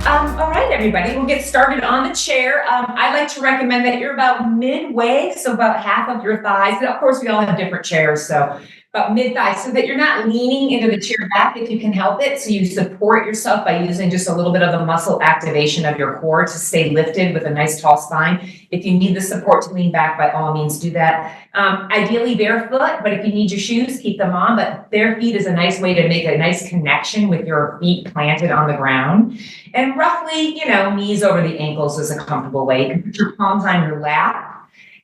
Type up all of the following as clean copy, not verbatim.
All right, everybody, we'll get started on the chair. I like to recommend that you're about midway, so about half of your thighs. And of course, we all have different chairs, so about mid-thigh, so that you're not leaning into the chair back if you can help it. So you support yourself by using just a little bit of the muscle activation of your core to stay lifted with a nice tall spine. If you need the support to lean back, by all means do that. Ideally barefoot, but if you need your shoes, keep them on. But bare feet is a nice way to make a nice connection with your feet planted on the ground. And roughly, knees over the ankles is a comfortable way. You can put your palms on your lap,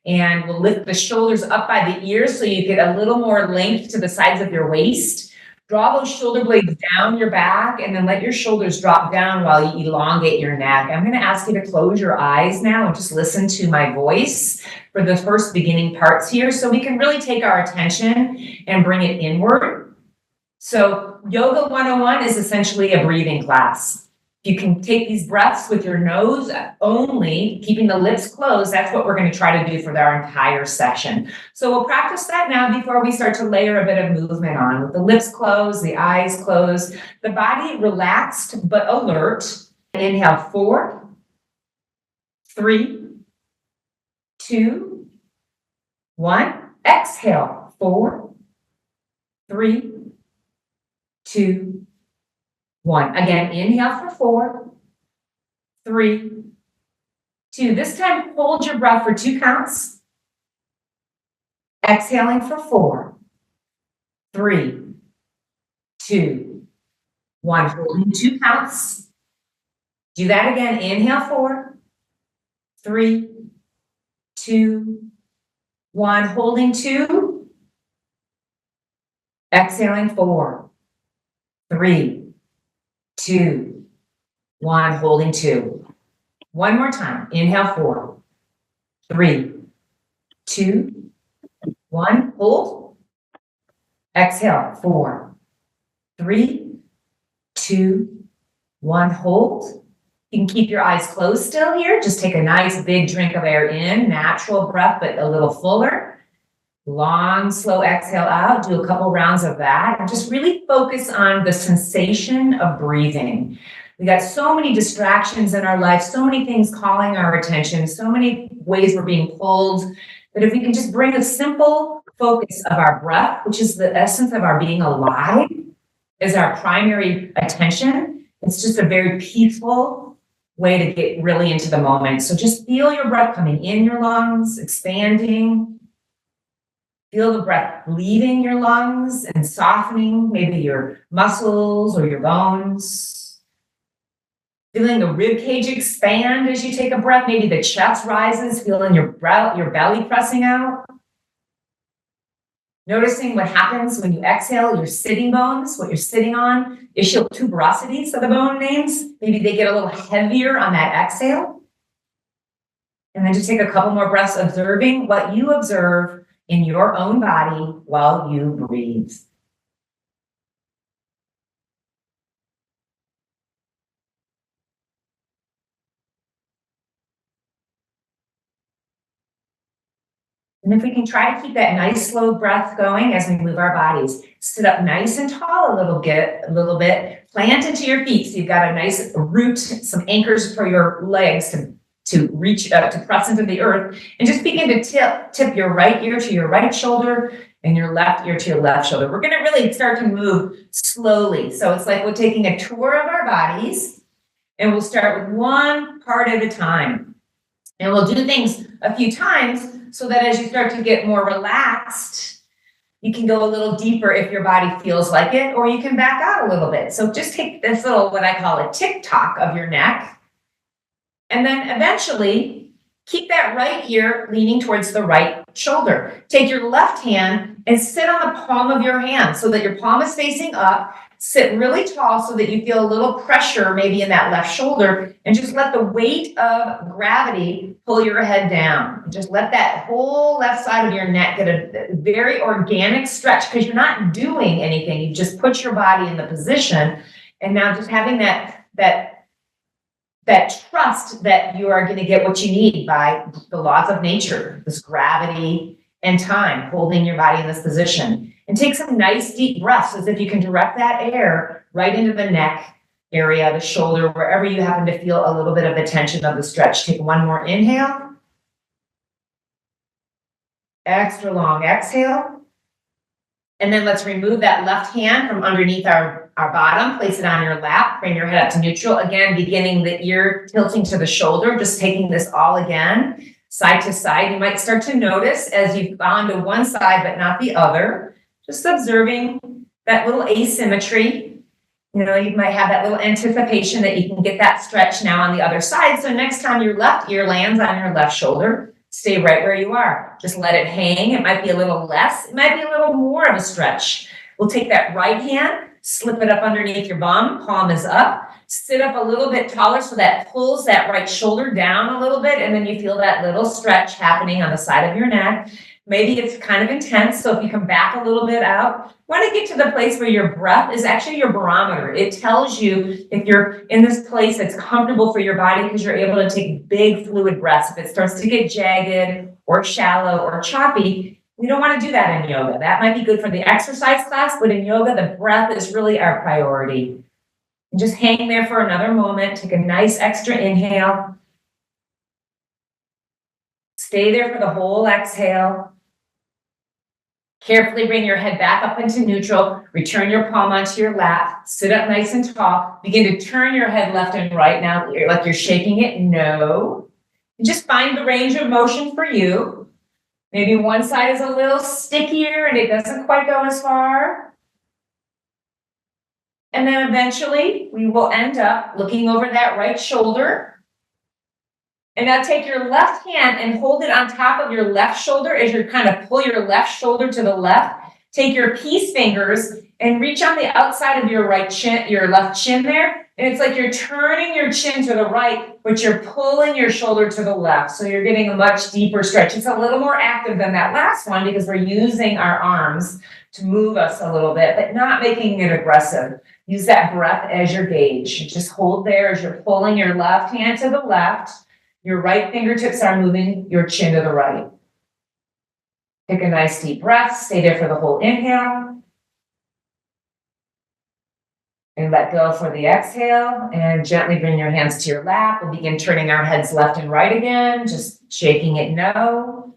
and we'll lift the shoulders up by the ears so you get a little more length to the sides of your waist. Draw those shoulder blades down your back, and then let your shoulders drop down while you elongate your neck. I'm going to ask you to close your eyes now and just listen to my voice for the first beginning parts here, so we can really take our attention and bring it inward. So Yoga 101 is essentially a breathing class. You can take these breaths with your nose only, keeping the lips closed. That's what we're going to try to do for our entire session. So we'll practice that now before we start to layer a bit of movement on. With the lips closed, the eyes closed, the body relaxed but alert. Inhale, 4, 3, 2, 1. Exhale, 4, 3, 2, 1. Again, inhale for 4, 3, 2. This time, hold your breath for 2 counts. Exhaling for 4, 3, 2, 1. Holding 2 counts. Do that again. Inhale 4, 3, 2, 1. Holding 2. Exhaling 4, 3, 2, 1. Holding 2. One more time. Inhale 4, 3, 2, 1. Hold. Exhale 4, 3, 2, 1. Hold. You can keep your eyes closed still here. Just take a nice big drink of air in, natural breath, but a little fuller. Long, slow exhale out. Do a couple rounds of that. And just really focus on the sensation of breathing. We got so many distractions in our life, so many things calling our attention, so many ways we're being pulled, that if we can just bring a simple focus of our breath, which is the essence of our being alive, as our primary attention, it's just a very peaceful way to get really into the moment. So just feel your breath coming in your lungs, expanding. Feel the breath leaving your lungs and softening maybe your muscles or your bones. Feeling the rib cage expand as you take a breath. Maybe the chest rises, feeling your belly pressing out. Noticing what happens when you exhale, your sitting bones, what you're sitting on, ischial tuberosities are the bone names. Maybe they get a little heavier on that exhale. And then just take a couple more breaths, observing what you observe in your own body while you breathe. And if we can try to keep that nice slow breath going as we move our bodies, sit up nice and tall a little bit, plant into your feet so you've got a nice root, some anchors for your legs to reach to press into the earth, and just begin to tip your right ear to your right shoulder and your left ear to your left shoulder. We're going to really start to move slowly. So it's like we're taking a tour of our bodies, and we'll start with one part at a time. And we'll do things a few times so that as you start to get more relaxed, you can go a little deeper if your body feels like it, or you can back out a little bit. So just take this little, what I call a tick-tock of your neck. And then eventually keep that right ear leaning towards the right shoulder. Take your left hand and sit on the palm of your hand so that your palm is facing up. Sit really tall so that you feel a little pressure maybe in that left shoulder, and just let the weight of gravity pull your head down. Just let that whole left side of your neck get a very organic stretch, because you're not doing anything. You just put your body in the position, and now just having that trust that you are going to get what you need by the laws of nature, this gravity and time, holding your body in this position. And take some nice deep breaths as if you can direct that air right into the neck area, the shoulder, wherever you happen to feel a little bit of the tension of the stretch. Take one more inhale. Extra long exhale. And then let's remove that left hand from underneath our bottom, place it on your lap, bring your head up to neutral. Again, beginning the ear tilting to the shoulder, just taking this all again, side to side. You might start to notice as you've gone to one side but not the other, just observing that little asymmetry. You know, you might have that little anticipation that you can get that stretch now on the other side. So next time your left ear lands on your left shoulder, stay right where you are. Just let it hang. It might be a little less. It might be a little more of a stretch. We'll take that right hand, slip it up underneath your bum. Palm is up. Sit up a little bit taller so that pulls that right shoulder down a little bit. And then you feel that little stretch happening on the side of your neck. Maybe it's kind of intense. So if you come back a little bit out, want to get to the place where your breath is actually your barometer. It tells you if you're in this place that's comfortable for your body because you're able to take big fluid breaths. If it starts to get jagged or shallow or choppy, we don't want to do that in yoga. That might be good for the exercise class, but in yoga, the breath is really our priority. And just hang there for another moment. Take a nice extra inhale. Stay there for the whole exhale. Carefully bring your head back up into neutral. Return your palm onto your lap. Sit up nice and tall. Begin to turn your head left and right now, like you're shaking it. No. And just find the range of motion for you. Maybe one side is a little stickier and it doesn't quite go as far. And then eventually we will end up looking over that right shoulder. And now take your left hand and hold it on top of your left shoulder as you kind of pull your left shoulder to the left. Take your peace fingers and reach on the outside of your right chin, your left chin there. And it's like you're turning your chin to the right, but you're pulling your shoulder to the left. So you're getting a much deeper stretch. It's a little more active than that last one because we're using our arms to move us a little bit, but not making it aggressive. Use that breath as your gauge. Just hold there as you're pulling your left hand to the left. Your right fingertips are moving your chin to the right. Take a nice deep breath. Stay there for the whole inhale. And let go for the exhale. And gently bring your hands to your lap. We'll begin turning our heads left and right again. Just shaking it no.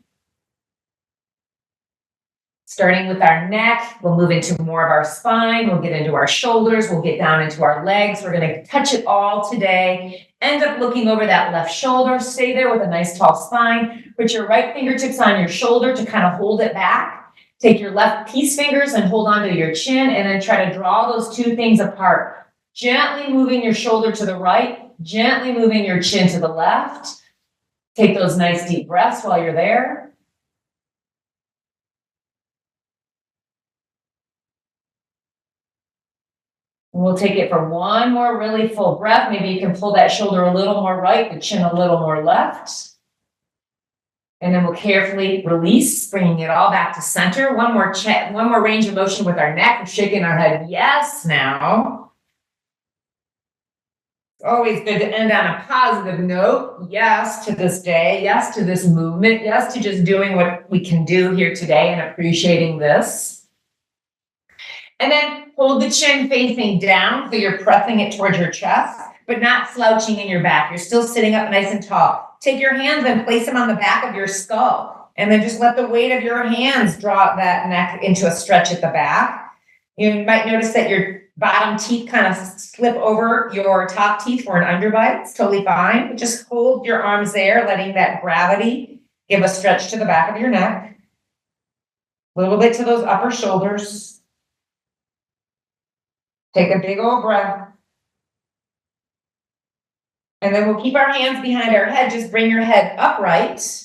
Starting with our neck, we'll move into more of our spine. We'll get into our shoulders. We'll get down into our legs. We're going to touch it all today. End up looking over that left shoulder. Stay there with a nice tall spine. Put your right fingertips on your shoulder to kind of hold it back. Take your left peace fingers and hold onto your chin and then try to draw those two things apart. Gently moving your shoulder to the right. Gently moving your chin to the left. Take those nice deep breaths while you're there. We'll take it for one more really full breath. Maybe you can pull that shoulder a little more right, the chin a little more left. And then we'll carefully release, bringing it all back to center. One more range of motion with our neck. We're shaking our head yes now. Always good to end on a positive note. Yes to this day. Yes to this movement. Yes to just doing what we can do here today and appreciating this. And then hold the chin facing down so you're pressing it towards your chest, but not slouching in your back. You're still sitting up nice and tall. Take your hands and place them on the back of your skull. And then just let the weight of your hands draw that neck into a stretch at the back. You might notice that your bottom teeth kind of slip over your top teeth for an underbite. It's totally fine. But just hold your arms there, letting that gravity give a stretch to the back of your neck. A little bit to those upper shoulders. Take a big old breath. And then we'll keep our hands behind our head. Just bring your head upright.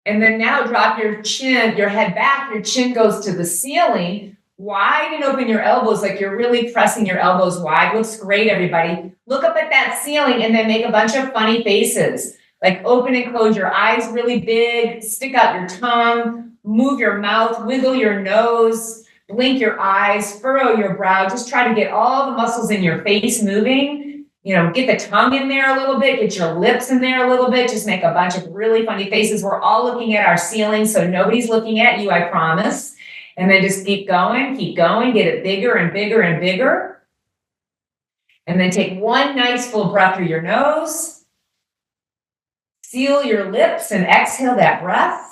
And then now drop your chin, your head back. Your chin goes to the ceiling. Widen open your elbows like you're really pressing your elbows wide. Looks great, everybody. Look up at that ceiling and then make a bunch of funny faces. Like open and close your eyes really big. Stick out your tongue. Move your mouth. Wiggle your nose. Blink your eyes, furrow your brow, just try to get all the muscles in your face moving. You know, get the tongue in there a little bit, get your lips in there a little bit, just make a bunch of really funny faces. We're all looking at our ceiling, so nobody's looking at you, I promise. And then just keep going, get it bigger and bigger and bigger. And then take one nice full breath through your nose. Seal your lips and exhale that breath.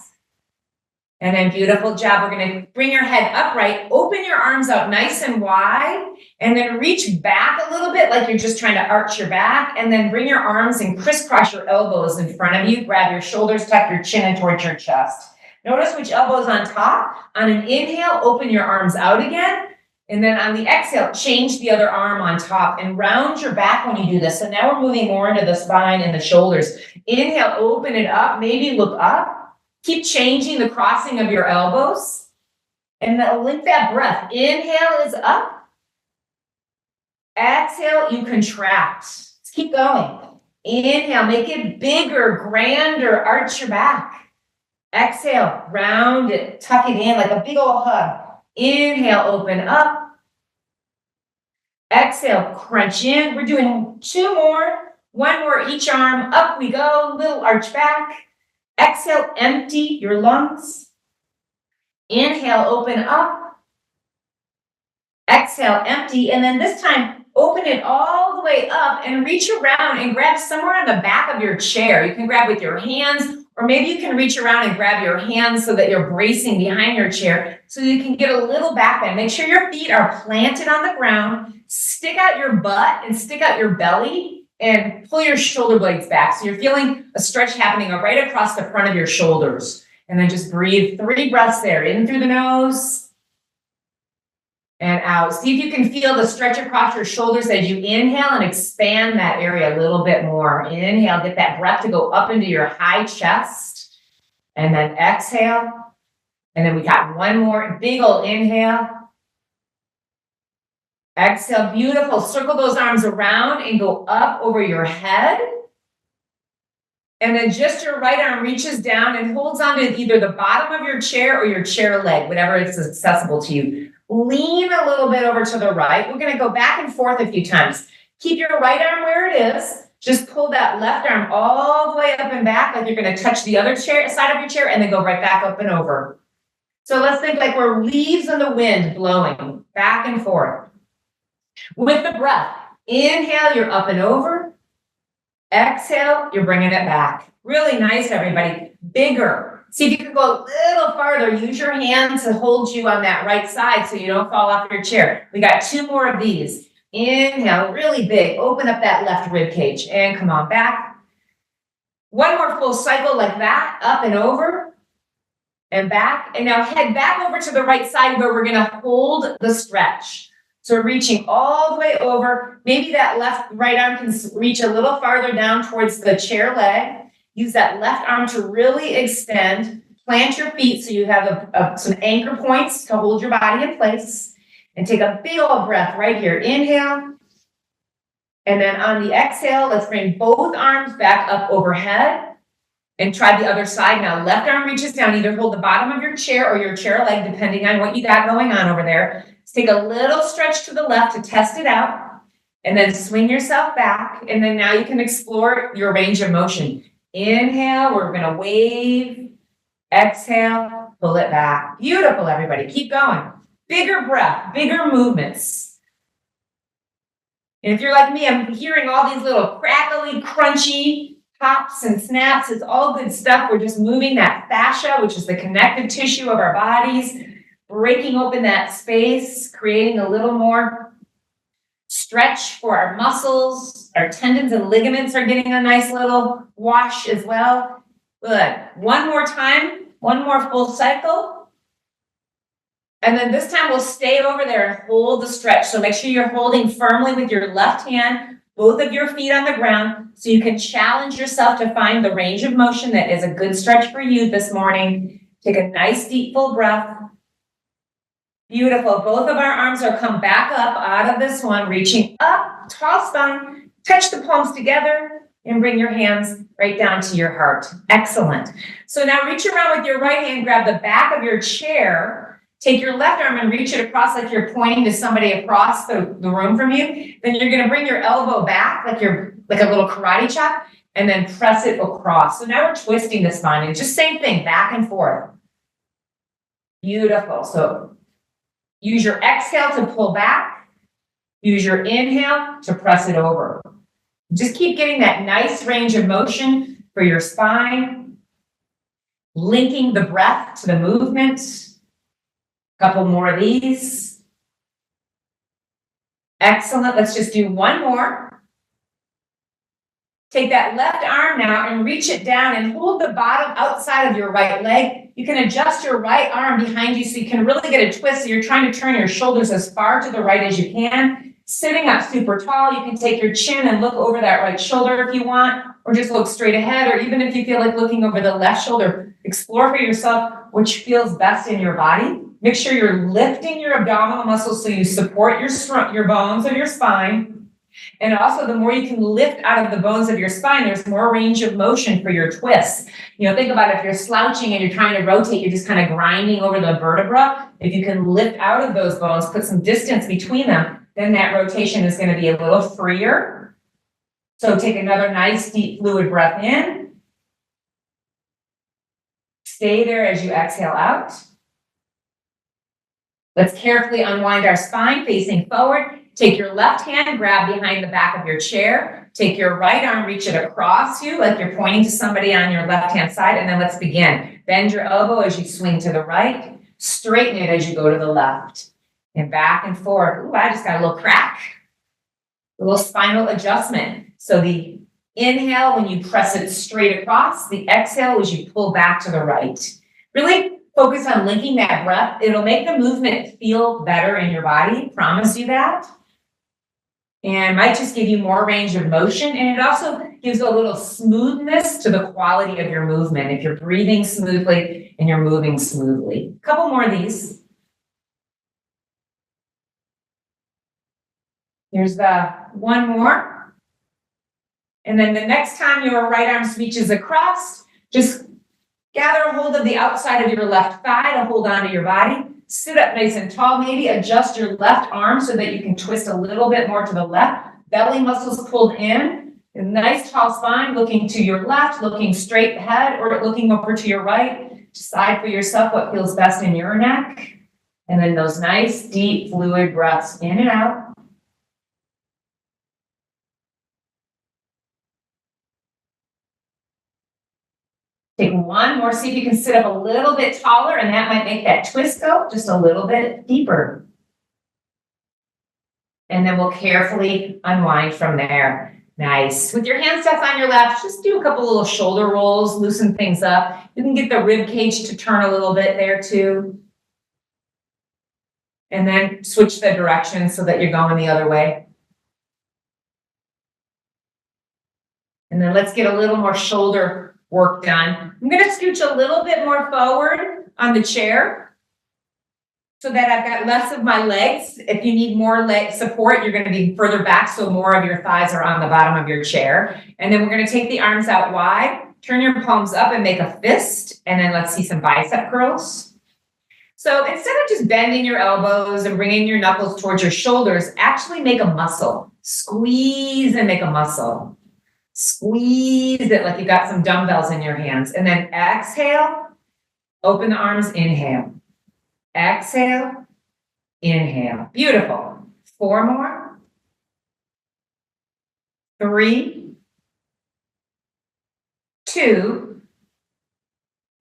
And then beautiful job. We're going to bring your head upright, open your arms out nice and wide, and then reach back a little bit like you're just trying to arch your back, and then bring your arms and crisscross your elbows in front of you. Grab your shoulders, tuck your chin in towards your chest. Notice which elbow's on top. On an inhale, open your arms out again. And then on the exhale, change the other arm on top and round your back when you do this. So now we're moving more into the spine and the shoulders. Inhale, open it up, maybe look up. Keep changing the crossing of your elbows. And then link that breath. Inhale is up. Exhale, you contract. Let's keep going. Inhale, make it bigger, grander, arch your back. Exhale, round it, tuck it in like a big old hug. Inhale, open up. Exhale, crunch in. We're doing two more. One more each arm. Up we go, little arch back. Exhale, empty your lungs. Inhale, open up. Exhale, empty. And then this time, open it all the way up and reach around and grab somewhere on the back of your chair. You can grab with your hands, or maybe you can reach around and grab your hands so that you're bracing behind your chair so you can get a little back bend. Make sure your feet are planted on the ground. Stick out your butt and stick out your belly. And pull your shoulder blades back. So you're feeling a stretch happening right across the front of your shoulders. And then just breathe 3 breaths there. In through the nose and out. See if you can feel the stretch across your shoulders as you inhale and expand that area a little bit more. Inhale, get that breath to go up into your high chest. And then exhale. And then we got one more big old inhale. Exhale, beautiful. Circle those arms around and go up over your head. And then just your right arm reaches down and holds onto either the bottom of your chair or your chair leg, whatever is accessible to you. Lean a little bit over to the right. We're going to go back and forth a few times. Keep your right arm where it is. Just pull that left arm all the way up and back like you're going to touch the other side of your chair and then go right back up and over. So let's think like we're leaves in the wind blowing back and forth. With the breath, inhale, you're up and over. Exhale, you're bringing it back. Really nice, everybody. Bigger. See if you can go a little farther. Use your hands to hold you on that right side so you don't fall off your chair. We got 2 more of these. Inhale, really big. Open up that left rib cage and come on back. One more full cycle like that, up and over and back. And now head back over to the right side where we're going to hold the stretch. So reaching all the way over, maybe that right arm can reach a little farther down towards the chair leg. Use that left arm to really extend. Plant your feet so you have some anchor points to hold your body in place. And take a big old breath right here. Inhale. And then on the exhale, let's bring both arms back up overhead. And try the other side now. Left arm reaches down. Either hold the bottom of your chair or your chair leg, depending on what you got going on over there. Take a little stretch to the left to test it out, and then swing yourself back. And then now you can explore your range of motion. Inhale, we're going to wave. Exhale, pull it back. Beautiful, everybody. Keep going. Bigger breath, bigger movements. And if you're like me, I'm hearing all these little crackly, crunchy pops and snaps. It's all good stuff. We're just moving that fascia, which is the connective tissue of our bodies. Breaking open that space, creating a little more stretch for our muscles. Our tendons and ligaments are getting a nice little wash as well. Good. One more time, one more full cycle. And then this time we'll stay over there and hold the stretch. So make sure you're holding firmly with your left hand, both of your feet on the ground, so you can challenge yourself to find the range of motion that is a good stretch for you this morning. Take a nice deep full breath. Beautiful. Both of our arms are come back up out of this one, reaching up, tall spine, touch the palms together, and bring your hands right down to your heart. Excellent. So now reach around with your right hand, grab the back of your chair, take your left arm and reach it across like you're pointing to somebody across the room from you. Then you're going to bring your elbow back like a little karate chop, and then press it across. So now we're twisting the spine, and just same thing, back and forth. Beautiful. So use your exhale to pull back. Use your inhale to press it over. Just keep getting that nice range of motion for your spine, linking the breath to the movement. Couple more of these. Excellent. Let's just do one more. Take that left arm now and reach it down and hold the bottom outside of your right leg. You can adjust your right arm behind you so you can really get a twist. So you're trying to turn your shoulders as far to the right as you can. Sitting up super tall, you can take your chin and look over that right shoulder if you want, or just look straight ahead, or even if you feel like looking over the left shoulder, explore for yourself which feels best in your body. Make sure you're lifting your abdominal muscles so you support your bones of your spine. And also, the more you can lift out of the bones of your spine, there's more range of motion for your twists. Think about if you're slouching and you're trying to rotate, you're just kind of grinding over the vertebra. If you can lift out of those bones, put some distance between them, then that rotation is going to be a little freer. So take another nice deep fluid breath in. Stay there as you exhale out. Let's carefully unwind our spine facing forward. Take your left hand, grab behind the back of your chair. Take your right arm, reach it across you like you're pointing to somebody on your left-hand side. And then let's begin. Bend your elbow as you swing to the right. Straighten it as you go to the left. And back and forth. Ooh, I just got a little crack. A little spinal adjustment. So the inhale when you press it straight across. The exhale as you pull back to the right. Really focus on linking that breath. It'll make the movement feel better in your body. Promise you that. And might just give you more range of motion. And it also gives a little smoothness to the quality of your movement. If you're breathing smoothly and you're moving smoothly. A couple more of these. Here's the one more. And then the next time your right arm reaches across, just gather a hold of the outside of your left thigh to hold onto your body. Sit up nice and tall. Maybe adjust your left arm so that you can twist a little bit more to the left. Belly muscles pulled in. A nice tall spine, looking to your left, looking straight ahead, or looking over to your right. Decide for yourself what feels best in your neck. And then those nice, deep, fluid breaths in and out. Take one more, see if you can sit up a little bit taller, and that might make that twist go just a little bit deeper. And then we'll carefully unwind from there. Nice. With your hands stuck on your lap, just do a couple little shoulder rolls, loosen things up. You can get the rib cage to turn a little bit there too. And then switch the direction so that you're going the other way. And then let's get a little more shoulder work done. I'm going to scooch a little bit more forward on the chair so that I've got less of my legs. If you need more leg support, you're going to be further back so more of your thighs are on the bottom of your chair. And then we're going to take the arms out wide, turn your palms up and make a fist. And then let's see some bicep curls. So instead of just bending your elbows and bringing your knuckles towards your shoulders, actually make a muscle. Squeeze and make a muscle. Squeeze it like you got some dumbbells in your hands. And then exhale, open the arms, inhale. Exhale, inhale. Beautiful. 4 more. 3, 2,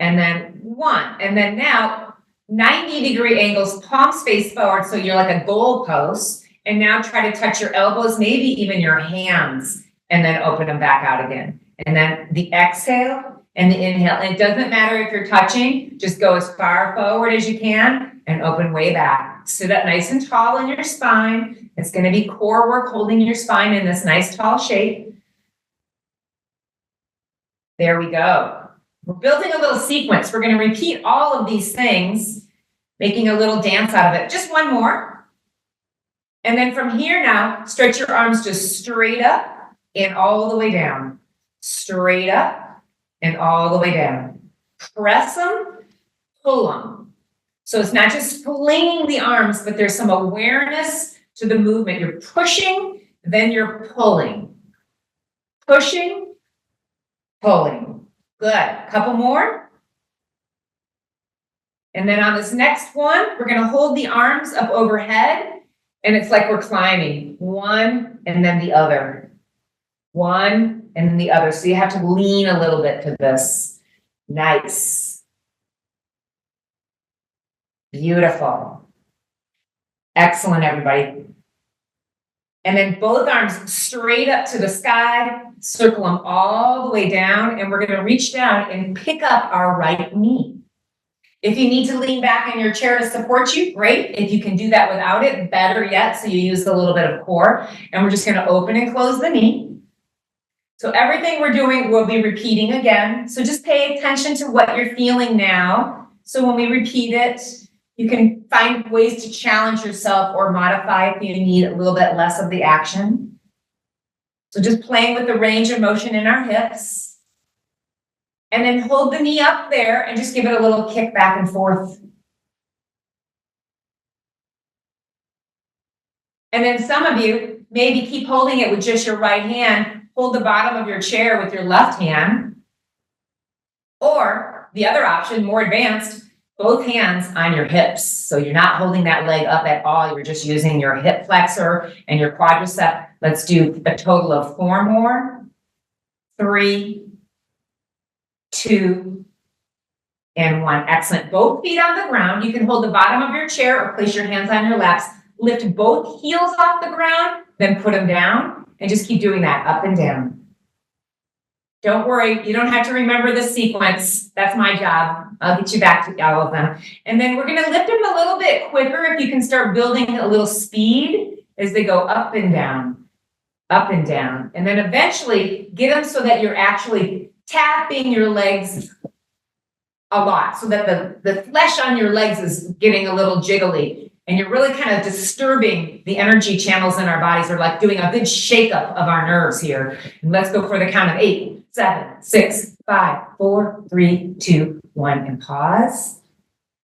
and then 1. And then now 90-degree angles, palms face forward so you're like a goalpost. And now try to touch your elbows, maybe even your hands. And then open them back out again. And then the exhale and the inhale. And it doesn't matter if you're touching, just go as far forward as you can and open way back. Sit up nice and tall in your spine. It's going to be core work, holding your spine in this nice tall shape. There we go. We're building a little sequence. We're going to repeat all of these things, making a little dance out of it. Just one more. And then from here now, stretch your arms just straight up. And all the way down, straight up and all the way down. Press them, pull them. So it's not just flinging the arms, but there's some awareness to the movement. You're pushing, then you're pulling. Pushing, pulling. Good. Couple more. And then on this next one, we're going to hold the arms up overhead, and it's like we're climbing. one and then the other. One and then the other. So you have to lean a little bit to this. Nice. Beautiful. Excellent, everybody. And then both arms straight up to the sky, circle them all the way down, and we're going to reach down and pick up our right knee. If you need to lean back in your chair to support you, great. If you can do that without it, better yet. So you use a little bit of core, and we're just going to open and close the knee. So everything we're doing, we'll be repeating again. So just pay attention to what you're feeling now. So when we repeat it, you can find ways to challenge yourself or modify if you need a little bit less of the action. So just playing with the range of motion in our hips. And then hold the knee up there and just give it a little kick back and forth. And then some of you, maybe keep holding it with just your right hand. Hold the bottom of your chair with your left hand. Or the other option, more advanced, both hands on your hips. So you're not holding that leg up at all. You're just using your hip flexor and your quadricep. Let's do a total of 4 more. 3, 2, and 1. Excellent. Both feet on the ground. You can hold the bottom of your chair or place your hands on your laps. Lift both heels off the ground, then put them down, and just keep doing that up and down. Don't worry, you don't have to remember the sequence. That's my job. I'll get you back to all of them. And then we're going to lift them a little bit quicker if you can start building a little speed as they go up and down, up and down. And then eventually get them so that you're actually tapping your legs a lot so that the flesh on your legs is getting a little jiggly. And you're really kind of disturbing the energy channels in our bodies. We're like doing a good shakeup of our nerves here. And let's go for the count of 8, 7, 6, 5, 4, 3, 2, 1, and pause.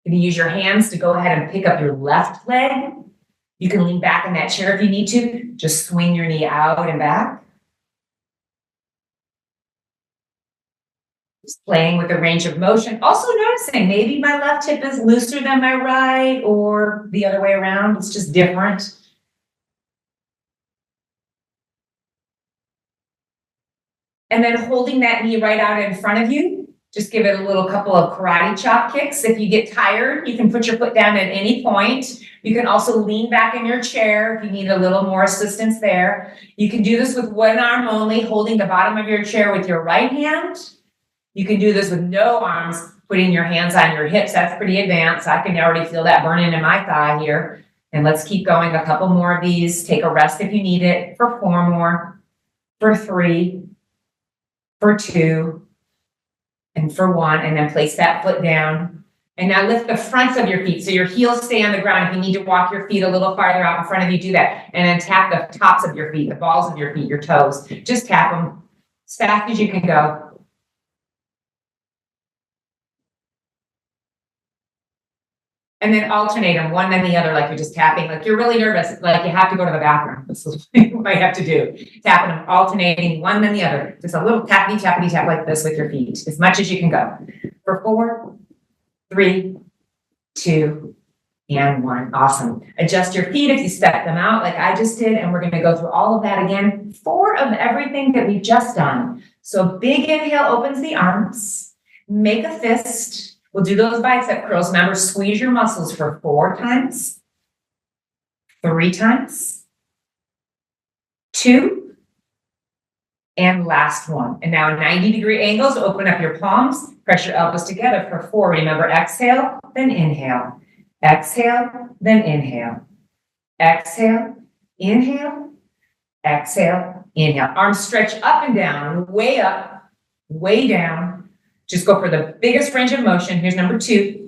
You can use your hands to go ahead and pick up your left leg. You can lean back in that chair if you need to. Just swing your knee out and back. Just playing with the range of motion. Also noticing maybe my left hip is looser than my right or the other way around. It's just different. And then holding that knee right out in front of you, just give it a little couple of karate chop kicks. If you get tired, you can put your foot down at any point. You can also lean back in your chair if you need a little more assistance there. You can do this with one arm only, holding the bottom of your chair with your right hand. You can do this with no arms, putting your hands on your hips. That's pretty advanced. I can already feel that burning in my thigh here. And let's keep going. A couple more of these. Take a rest if you need it. For 4 more. For 3. For 2. And for 1. And then place that foot down. And now lift the fronts of your feet. So your heels stay on the ground. If you need to walk your feet a little farther out in front of you, do that. And then tap the tops of your feet, the balls of your feet, your toes. Just tap them as fast as you can go. And then alternate them, one then the other, like you're just tapping, like you're really nervous, like you have to go to the bathroom. This is what you might have to do. Tapping them, alternating one then the other. Just a little tappity, tappity, tap like this with your feet, as much as you can go. For 4, 3, 2, and 1. Awesome. Adjust your feet if you step them out like I just did, and we're gonna go through all of that again. 4 of everything that we've just done. So big inhale opens the arms, make a fist. We'll do those bicep curls. Remember, squeeze your muscles for 4 times, 3 times, 2, and last one. And now 90-degree angles, open up your palms, press your elbows together for 4. Remember, exhale, then inhale. Exhale, then inhale. Exhale, inhale, exhale, inhale. Arms stretch up and down, way up, way down. Just go for the biggest range of motion. Here's number 2.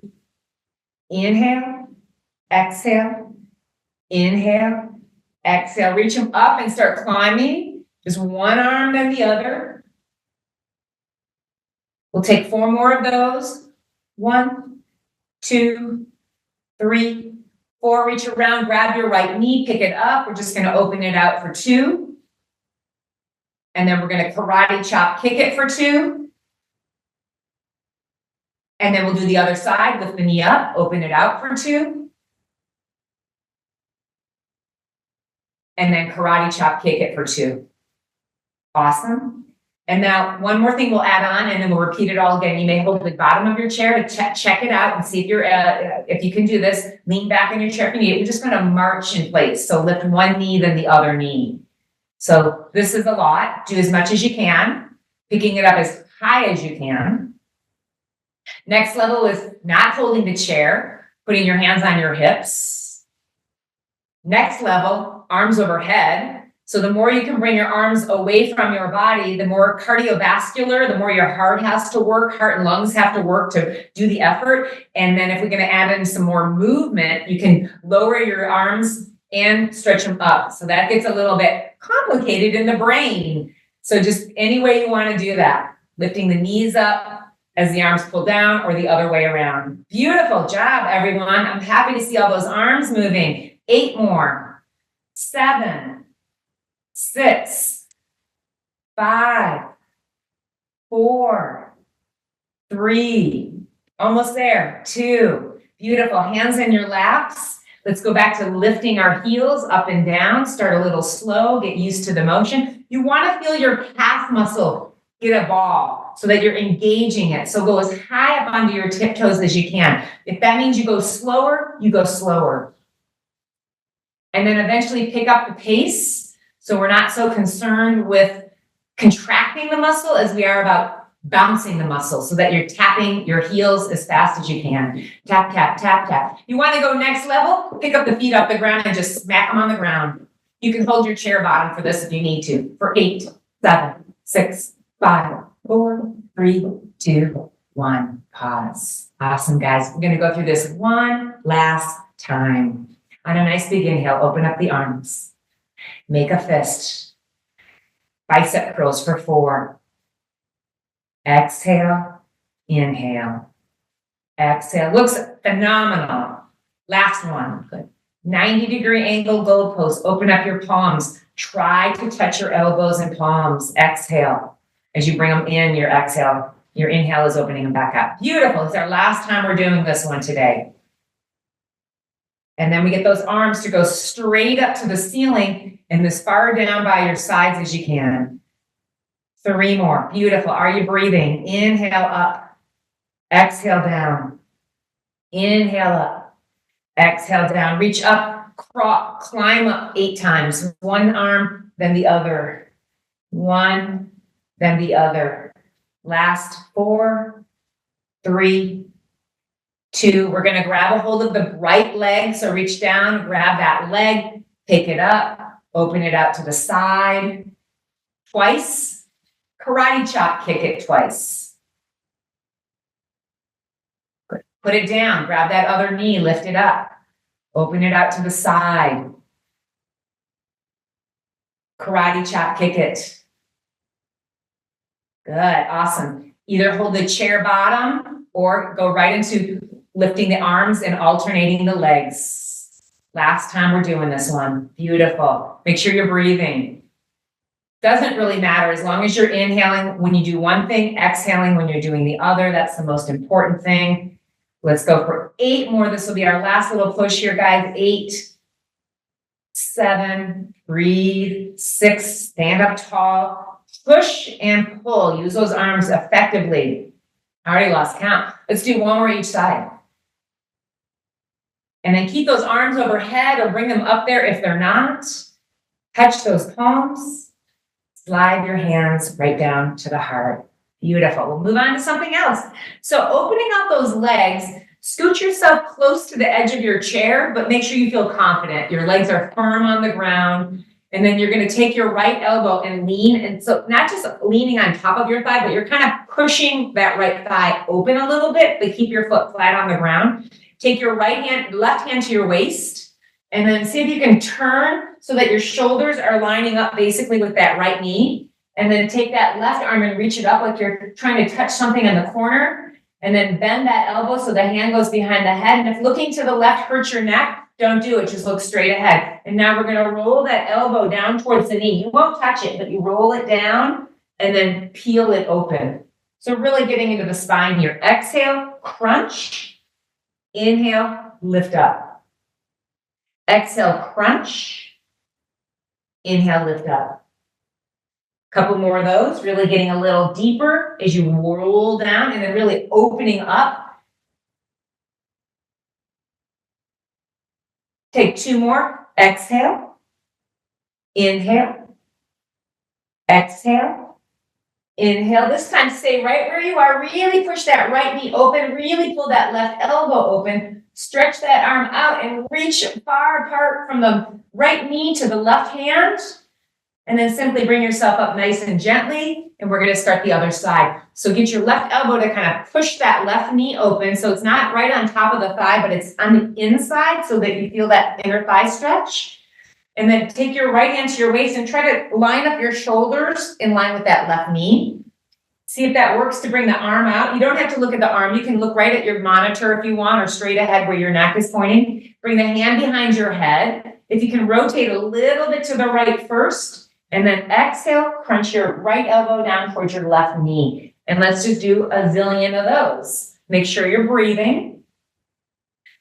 Inhale, exhale, inhale, exhale. Reach them up and start climbing. Just one arm then the other. We'll take 4 more of those. 1, 2, 3, 4. Reach around, grab your right knee, pick it up. We're just going to open it out for 2. And then we're going to karate chop kick it for 2. And then we'll do the other side, lift the knee up, open it out for 2. and then karate chop kick it for 2. Awesome. And now one more thing we'll add on, and then we'll repeat it all again. You may hold the bottom of your chair to check it out and see if you're, if you can do this. Lean back in your chair if you need it. We're just going to march in place. So lift one knee, then the other knee. So this is a lot. Do as much as you can, picking it up as high as you can. Next level is not holding the chair, putting your hands on your hips. Next level, arms overhead. So the more you can bring your arms away from your body, the more cardiovascular, the more your heart has to work, heart and lungs have to work to do the effort. And then if we're going to add in some more movement, you can lower your arms and stretch them up. So that gets a little bit complicated in the brain. So just any way you want to do that, lifting the knees up as the arms pull down or the other way around. Beautiful job, everyone. I'm happy to see all those arms moving. 8 more. 7, 6, 5, 4, 3, almost there. 2, beautiful. Hands in your laps. Let's go back to lifting our heels up and down. Start a little slow, get used to the motion. You want to feel your calf muscle get a ball so that you're engaging it. So go as high up onto your tiptoes as you can. If that means you go slower, you go slower. And then eventually pick up the pace. So we're not so concerned with contracting the muscle as we are about bouncing the muscle so that you're tapping your heels as fast as you can. Tap, tap, tap, tap. You want to go next level? Pick up the feet off the ground and just smack them on the ground. You can hold your chair bottom for this if you need to. For 8, 7, 6, 5, 4, 3, 2, 1. Pause. Awesome, guys. We're going to go through this one last time. On a nice big inhale, open up the arms. Make a fist. Bicep curls for 4. Exhale, inhale. Exhale. Looks phenomenal. Last one. Good. 90-degree angle goalpost. Open up your palms. Try to touch your elbows and palms. Exhale. As you bring them in, your exhale. Your inhale is opening them back up. Beautiful. It's our last time we're doing this one today. And then we get those arms to go straight up to the ceiling and as far down by your sides as you can. 3 more. Beautiful. Are you breathing? Inhale up. Exhale down. Inhale up. Exhale down. Reach up. Climb up 8 times. One arm, then the other. One, then the other. Last 4, 3, 2. We're going to grab a hold of the right leg. So reach down, grab that leg, pick it up, open it out to the side. Twice. Karate chop, kick it twice. Good. Put it down, grab that other knee, lift it up, open it out to the side. Karate chop, kick it. Good, awesome. Either hold the chair bottom or go right into lifting the arms and alternating the legs. Last time we're doing this one. Beautiful. Make sure you're breathing. Doesn't really matter as long as you're inhaling when you do one thing, exhaling when you're doing the other. That's the most important thing. Let's go for 8 more. This will be our last little push here, guys. 8, 7, breathe. 6, stand up tall. Push and pull. Use those arms effectively. I already lost count. Let's do 1 more each side. And then keep those arms overhead or bring them up there if they're not. Touch those palms. Slide your hands right down to the heart. Beautiful. We'll move on to something else. So opening up those legs, scoot yourself close to the edge of your chair, but make sure you feel confident. Your legs are firm on the ground. And then you're going to take your right elbow and lean. And so not just leaning on top of your thigh, but you're kind of pushing that right thigh open a little bit, but keep your foot flat on the ground. Take your left hand to your waist. And then see if you can turn so that your shoulders are lining up basically with that right knee. And then take that left arm and reach it up like you're trying to touch something in the corner. And then bend that elbow so the hand goes behind the head. And if looking to the left hurts your neck, don't do it. Just look straight ahead. And now we're going to roll that elbow down towards the knee. You won't touch it, but you roll it down and then peel it open. So really getting into the spine here. Exhale, crunch. Inhale, lift up. Exhale, crunch. Inhale, lift up. Couple more of those, really getting a little deeper as you roll down and then really opening up. Take 2 more. Exhale. Inhale. Exhale. Inhale. This time stay right where you are. Really push that right knee open. Really pull that left elbow open. Stretch that arm out and reach far apart from the right knee to the left hand. And then simply bring yourself up nice and gently. And we're going to start the other side. So get your left elbow to kind of push that left knee open. So it's not right on top of the thigh, but it's on the inside so that you feel that inner thigh stretch. And then take your right hand to your waist and try to line up your shoulders in line with that left knee. See if that works to bring the arm out. You don't have to look at the arm. You can look right at your monitor if you want, or straight ahead where your neck is pointing. Bring the hand behind your head. If you can rotate a little bit to the right first, and then exhale, crunch your right elbow down towards your left knee. And let's just do a zillion of those. Make sure you're breathing.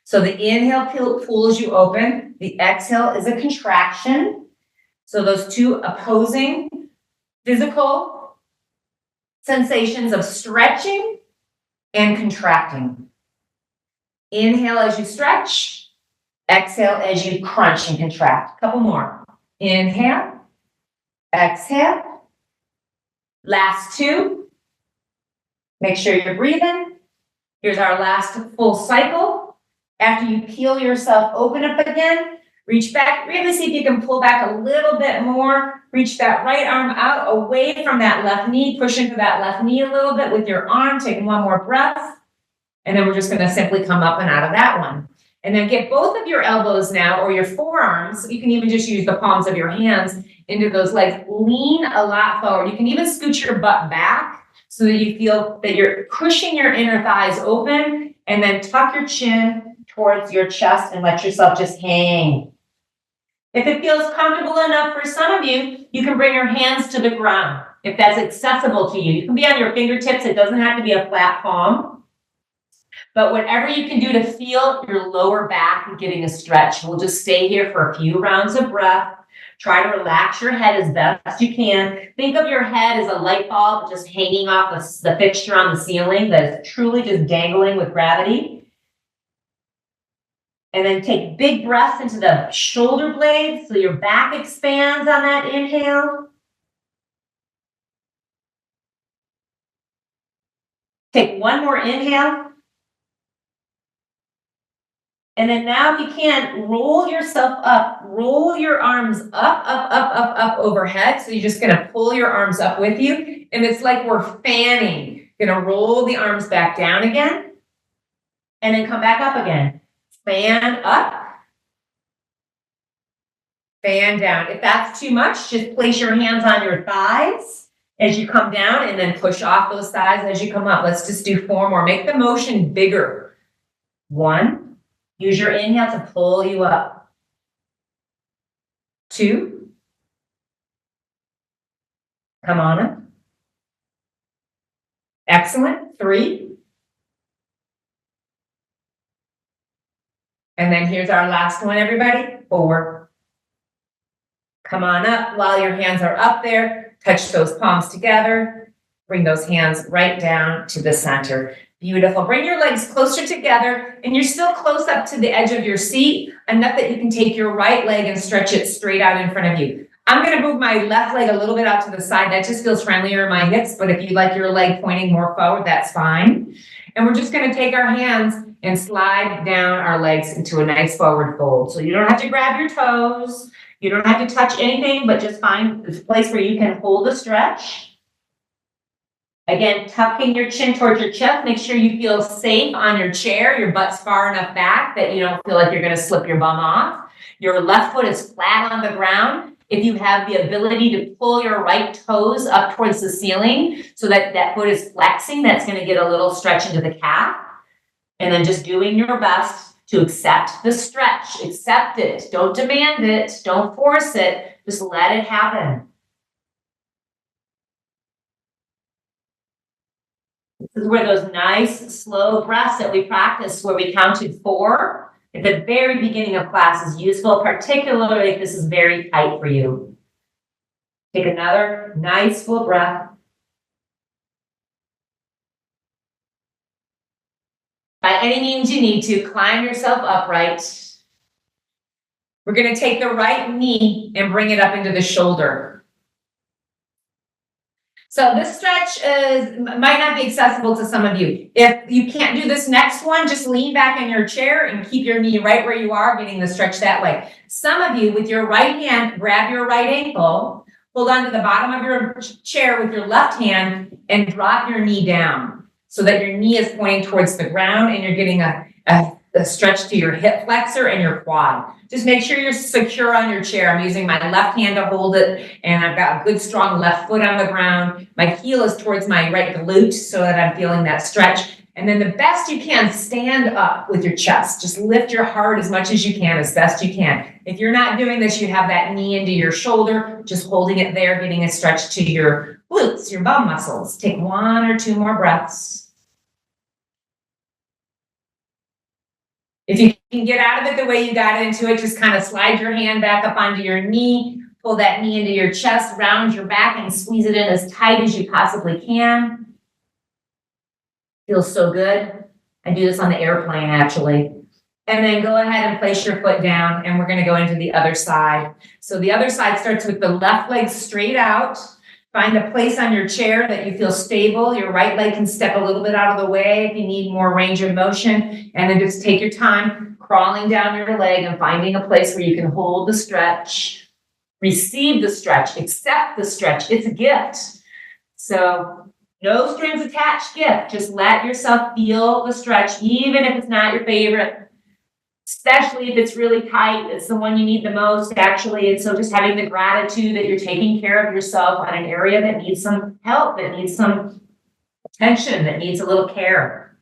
So the inhale pulls you open. The exhale is a contraction. So those two opposing physical sensations of stretching and contracting. Inhale as you stretch. Exhale as you crunch and contract. Couple more. Inhale. Exhale. Last 2. Make sure you're breathing. Here's our last full cycle. After you peel yourself open up again, reach back. Really see if you can pull back a little bit more. Reach that right arm out away from that left knee. Push into that left knee a little bit with your arm. Take one more breath. And then we're just going to simply come up and out of that one. And then get both of your elbows now, or your forearms. You can even just use the palms of your hands into those legs. Lean a lot forward. You can even scoot your butt back so that you feel that you're pushing your inner thighs open, and then tuck your chin towards your chest and let yourself just hang. If it feels comfortable enough for some of you, you can bring your hands to the ground. If that's accessible to you, you can be on your fingertips. It doesn't have to be a flat palm. But whatever you can do to feel your lower back getting a stretch. We'll just stay here for a few rounds of breath. Try to relax your head as best you can. Think of your head as a light bulb just hanging off the fixture on the ceiling that is truly just dangling with gravity. And then take big breaths into the shoulder blades so your back expands on that inhale. Take one more inhale. And then now, if you can, roll yourself up. Roll your arms up overhead. So you're just going to pull your arms up with you. And it's like we're fanning. You're going to roll the arms back down again. And then come back up again. Fan up. Fan down. If that's too much, just place your hands on your thighs as you come down, and then push off those thighs as you come up. Let's just do 4 more. Make the motion bigger. 1. Use your inhale to pull you up. 2. Come on up. Excellent. 3. And then here's our last one, everybody. 4. Come on up while your hands are up there. Touch those palms together. Bring those hands right down to the center. Beautiful. Bring your legs closer together, and you're still close up to the edge of your seat, enough that you can take your right leg and stretch it straight out in front of you. I'm going to move my left leg a little bit out to the side. That just feels friendlier in my hips, but if you like your leg pointing more forward, that's fine. And we're just going to take our hands and slide down our legs into a nice forward fold. So you don't have to grab your toes. You don't have to touch anything, but just find this place where you can hold a stretch. Again, tucking your chin towards your chest. Make sure you feel safe on your chair. Your butt's far enough back that you don't feel like you're going to slip your bum off. Your left foot is flat on the ground. If you have the ability to pull your right toes up towards the ceiling so that that foot is flexing, that's going to get a little stretch into the calf. And then just doing your best to accept the stretch. Accept it. Don't demand it. Don't force it. Just let it happen. This is where those nice, slow breaths that we practiced, where we counted 4 at the very beginning of class, is useful, particularly if this is very tight for you. Take another nice full breath. By any means you need to, climb yourself upright. We're going to take the right knee and bring it up into the shoulder. So this stretch might not be accessible to some of you. If you can't do this next one, just lean back in your chair and keep your knee right where you are, getting the stretch that way. Some of you, with your right hand, grab your right ankle, hold on to the bottom of your chair with your left hand, and drop your knee down so that your knee is pointing towards the ground and you're getting a stretch to your hip flexor and your quad. Just make sure you're secure on your chair. I'm using my left hand to hold it, and I've got a good strong left foot on the ground. My heel is towards my right glute so that I'm feeling that stretch. And then the best you can, stand up with your chest. Just lift your heart as much as you can, as best you can. If you're not doing this, you have that knee into your shoulder, just holding it there, getting a stretch to your glutes, your bum muscles. Take 1 or 2 more breaths. If you can get out of it the way you got into it, just kind of slide your hand back up onto your knee, pull that knee into your chest, round your back, and squeeze it in as tight as you possibly can. Feels so good. I do this on the airplane, actually. And then go ahead and place your foot down, and we're going to go into the other side. So the other side starts with the left leg straight out. Find a place on your chair that you feel stable. Your right leg can step a little bit out of the way if you need more range of motion. And then just take your time crawling down your leg and finding a place where you can hold the stretch, receive the stretch, accept the stretch. It's a gift. So no strings attached gift. Just let yourself feel the stretch, even if it's not your favorite. Especially if it's really tight, it's the one you need the most, actually. And so just having the gratitude that you're taking care of yourself on an area that needs some help, that needs some attention, that needs a little care.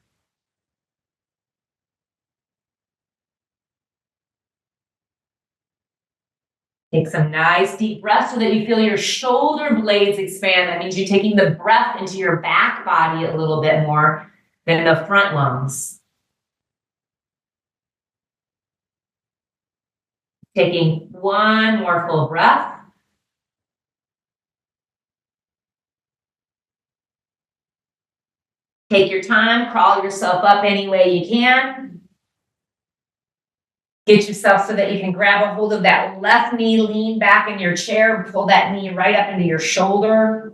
Take some nice deep breaths so that you feel your shoulder blades expand. That means you're taking the breath into your back body a little bit more than the front lungs. Taking 1 more full breath. Take your time, crawl yourself up any way you can. Get yourself so that you can grab a hold of that left knee, lean back in your chair, pull that knee right up into your shoulder.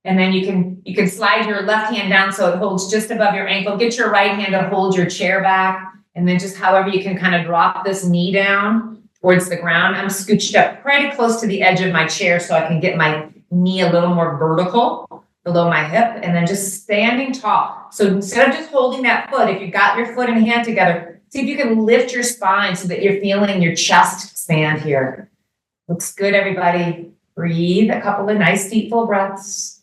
And then you can slide your left hand down so it holds just above your ankle. Get your right hand to hold your chair back. And then just however you can kind of drop this knee down towards the ground. I'm scooched up pretty close to the edge of my chair so I can get my knee a little more vertical below my hip, and then just standing tall. So instead of just holding that foot, if you've got your foot and hand together, see if you can lift your spine so that you're feeling your chest expand here. Looks good, everybody. Breathe a couple of nice deep full breaths.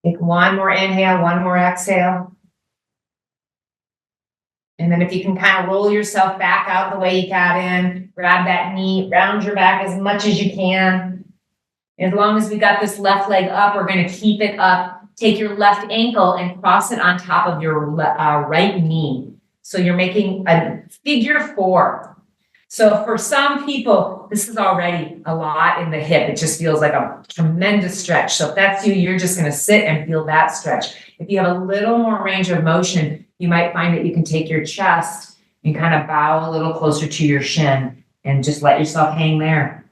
Take 1 more inhale, 1 more exhale. And then if you can kind of roll yourself back out the way you got in, grab that knee, round your back as much as you can. As long as we got this left leg up, we're going to keep it up. Take your left ankle and cross it on top of your right knee. So you're making a figure 4. So for some people, this is already a lot in the hip. It just feels like a tremendous stretch. So if that's you, you're just going to sit and feel that stretch. If you have a little more range of motion, you might find that you can take your chest and kind of bow a little closer to your shin and just let yourself hang there.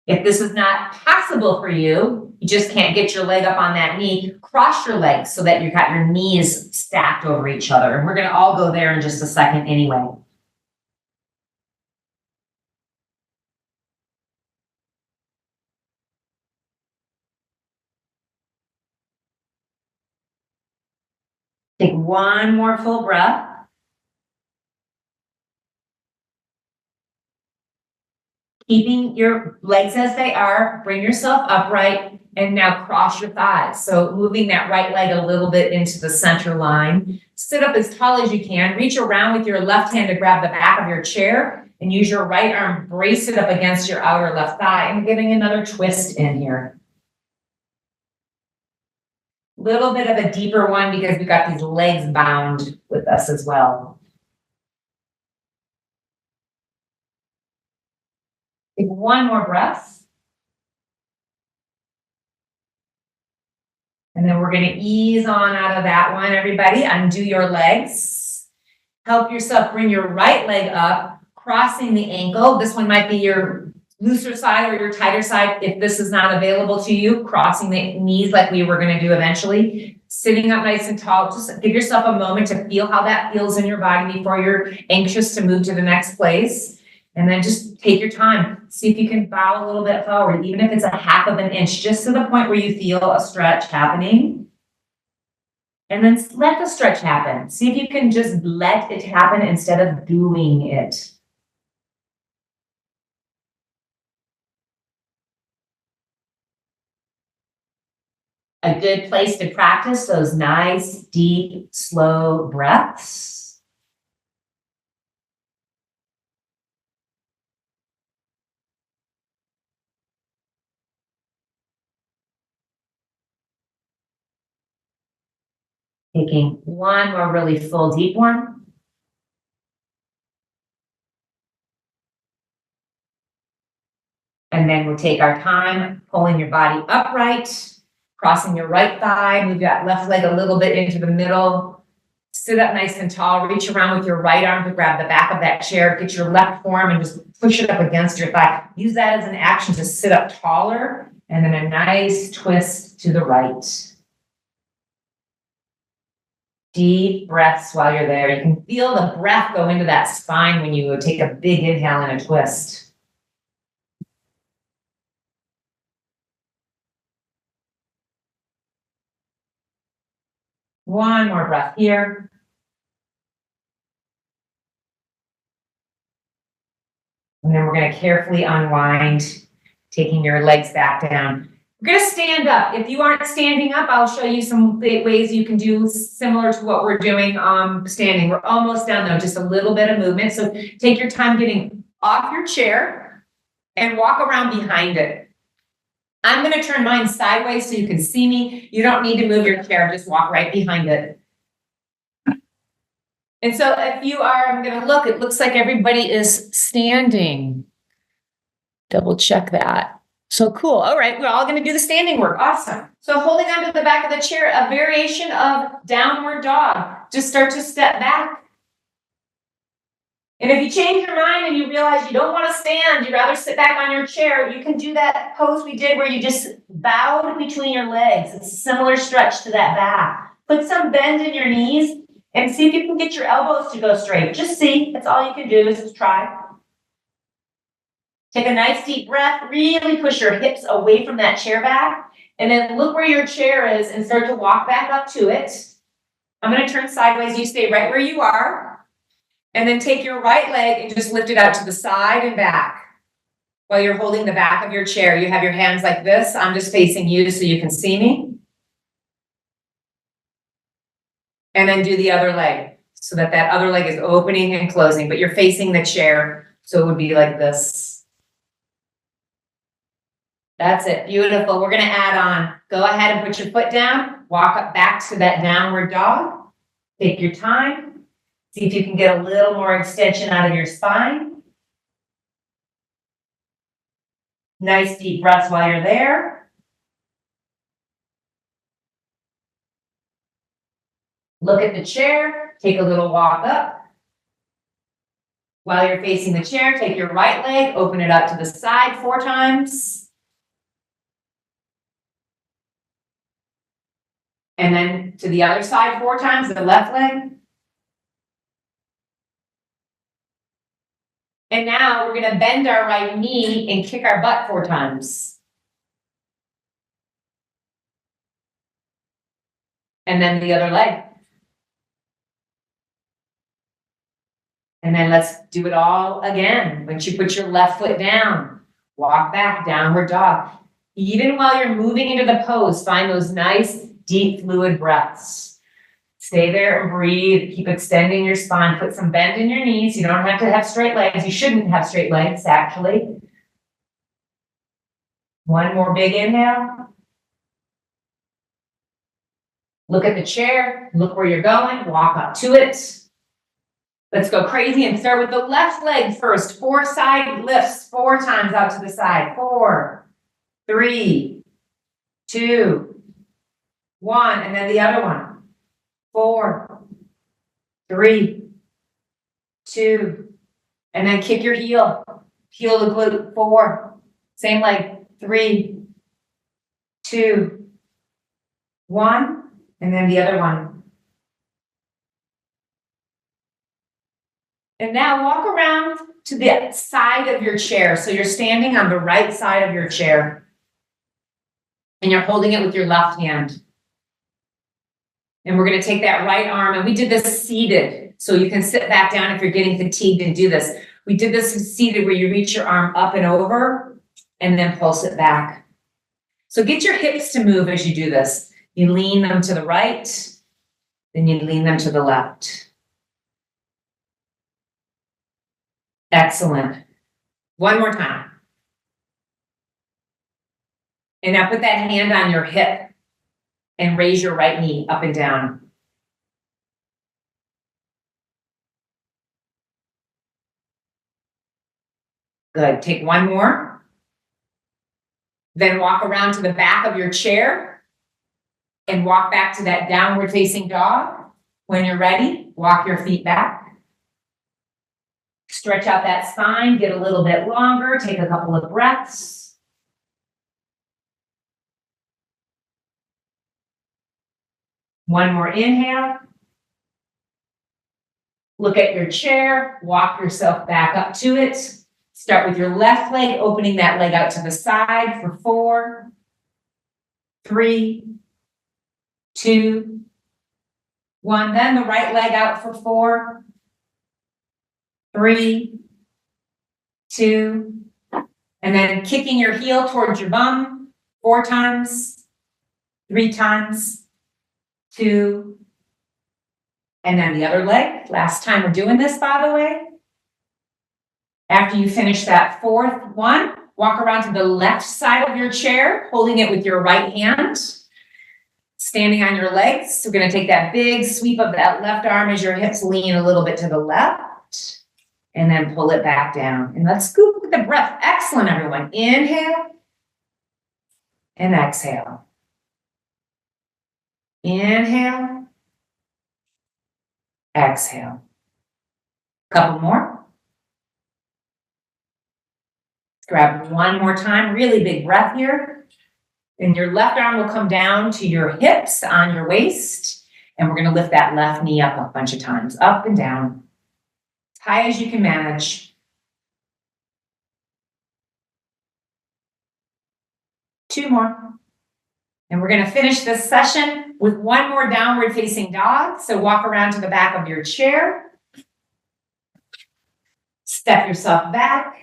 If this is not possible for you, you just can't get your leg up on that knee, cross your legs so that you've got your knees stacked over each other. And we're going to all go there in just a second anyway. Take 1 more full breath. Keeping your legs as they are, bring yourself upright, and now cross your thighs. So moving that right leg a little bit into the center line. Sit up as tall as you can. Reach around with your left hand to grab the back of your chair and use your right arm, brace it up against your outer left thigh, and getting another twist in here. Little bit of a deeper one because we've got these legs bound with us as well. Take one more breath. And then we're going to ease on out of that one, everybody. Undo your legs. Help yourself bring your right leg up, crossing the ankle. This one might be your looser side or your tighter side. If this is not available to you, crossing the knees like we were going to do eventually. Sitting up nice and tall. Just give yourself a moment to feel how that feels in your body before you're anxious to move to the next place. And then just take your time. See if you can bow a little bit forward, even if it's a half of an inch, just to the point where you feel a stretch happening. And then let the stretch happen. See if you can just let it happen instead of doing it. A good place to practice those nice, deep, slow breaths. Taking one more really full, deep one. And then we'll take our time, pulling your body upright, crossing your right thigh, move that left leg a little bit into the middle. Sit up nice and tall, reach around with your right arm to grab the back of that chair, get your left forearm and just push it up against your thigh. Use that as an action to sit up taller, and then a nice twist to the right. Deep breaths while you're there. You can feel the breath go into that spine when you take a big inhale and a twist. One more breath here. And then we're going to carefully unwind, taking your legs back down. We're going to stand up. If you aren't standing up, I'll show you some ways you can do similar to what we're doing standing. We're almost done though, just a little bit of movement. So take your time getting off your chair and walk around behind it. I'm going to turn mine sideways so you can see me. You don't need to move your chair, just walk right behind it. And so if you are, I'm going to look, it looks like everybody is standing. Double check that. So cool. All right. We're all going to do the standing work. Awesome. So holding onto the back of the chair, a variation of downward dog. Just start to step back. And if you change your mind and you realize you don't want to stand, you'd rather sit back on your chair, you can do that pose we did where you just bowed between your legs. It's a similar stretch to that back. Put some bend in your knees and see if you can get your elbows to go straight. Just see. That's all you can do is just try. Take a nice deep breath. Really push your hips away from that chair back. And then look where your chair is and start to walk back up to it. I'm going to turn sideways. You stay right where you are. And then take your right leg and just lift it out to the side and back. While you're holding the back of your chair, you have your hands like this. I'm just facing you so you can see me. And then do the other leg so that that other leg is opening and closing, but you're facing the chair. So it would be like this. That's it. Beautiful. We're going to add on. Go ahead and put your foot down. Walk up back to that downward dog. Take your time. See if you can get a little more extension out of your spine. Nice deep breaths while you're there. Look at the chair. Take a little walk up. While you're facing the chair, take your right leg, open it up to the side 4 times. And then to the other side 4 times, the left leg. And now we're going to bend our right knee and kick our butt 4 times. And then the other leg. And then let's do it all again. Once you put your left foot down, walk back, downward dog. Even while you're moving into the pose, find those nice, deep, fluid breaths. Stay there and breathe. Keep extending your spine. Put some bend in your knees. You don't have to have straight legs. You shouldn't have straight legs, actually. One more big inhale. Look at the chair, look where you're going, walk up to it. Let's go crazy and start with the left leg first. 4 side lifts, 4 times out to the side. 4, 3, 2, 1, and then the other one. 4, 3, 2, and then kick your heel. Heel the glute. 4, same leg. 3, 2, 1, and then the other one. And now walk around to the side of your chair. So you're standing on the right side of your chair. And you're holding it with your left hand. And we're going to take that right arm, and we did this seated. So you can sit back down if you're getting fatigued and do this. We did this seated where you reach your arm up and over and then pulse it back. So get your hips to move as you do this. You lean them to the right, then you lean them to the left. Excellent. One more time. And now put that hand on your hip and raise your right knee up and down. Good. Take one more. Then walk around to the back of your chair and walk back to that downward facing dog. When you're ready, walk your feet back. Stretch out that spine, get a little bit longer, take a couple of breaths. One more inhale. Look at your chair, walk yourself back up to it. Start with your left leg, opening that leg out to the side for 4, 3, 2, 1. Then the right leg out for 4, 3, 2, and then kicking your heel towards your bum 4 times, 3 times, 2, and then the other leg. Last time we're doing this, by the way. After you finish that 4th one, walk around to the left side of your chair, holding it with your right hand, standing on your legs. So we're going to take that big sweep of that left arm as your hips lean a little bit to the left, and then pull it back down. And let's scoop with the breath. Excellent, everyone. Inhale and exhale. Inhale, exhale. Couple more. Grab one more time, really big breath here. And your left arm will come down to your hips on your waist. And we're going to lift that left knee up a bunch of times, up and down, as high as you can manage. 2 more. And we're going to finish this session with one more downward facing dog. So walk around to the back of your chair. Step yourself back.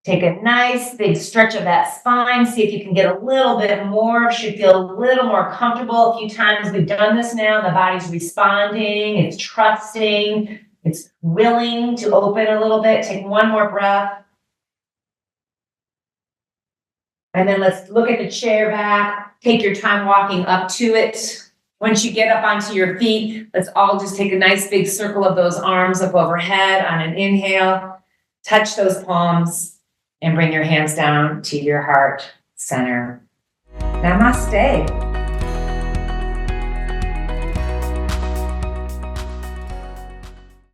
Take a nice big stretch of that spine. See if you can get a little bit more. Should feel a little more comfortable. A few times we've done this now. The body's responding. It's trusting. It's willing to open a little bit. Take one more breath. And then let's look at the chair back. Take your time walking up to it. Once you get up onto your feet, let's all just take a nice big circle of those arms up overhead on an inhale. Touch those palms. And bring your hands down to your heart center. Namaste.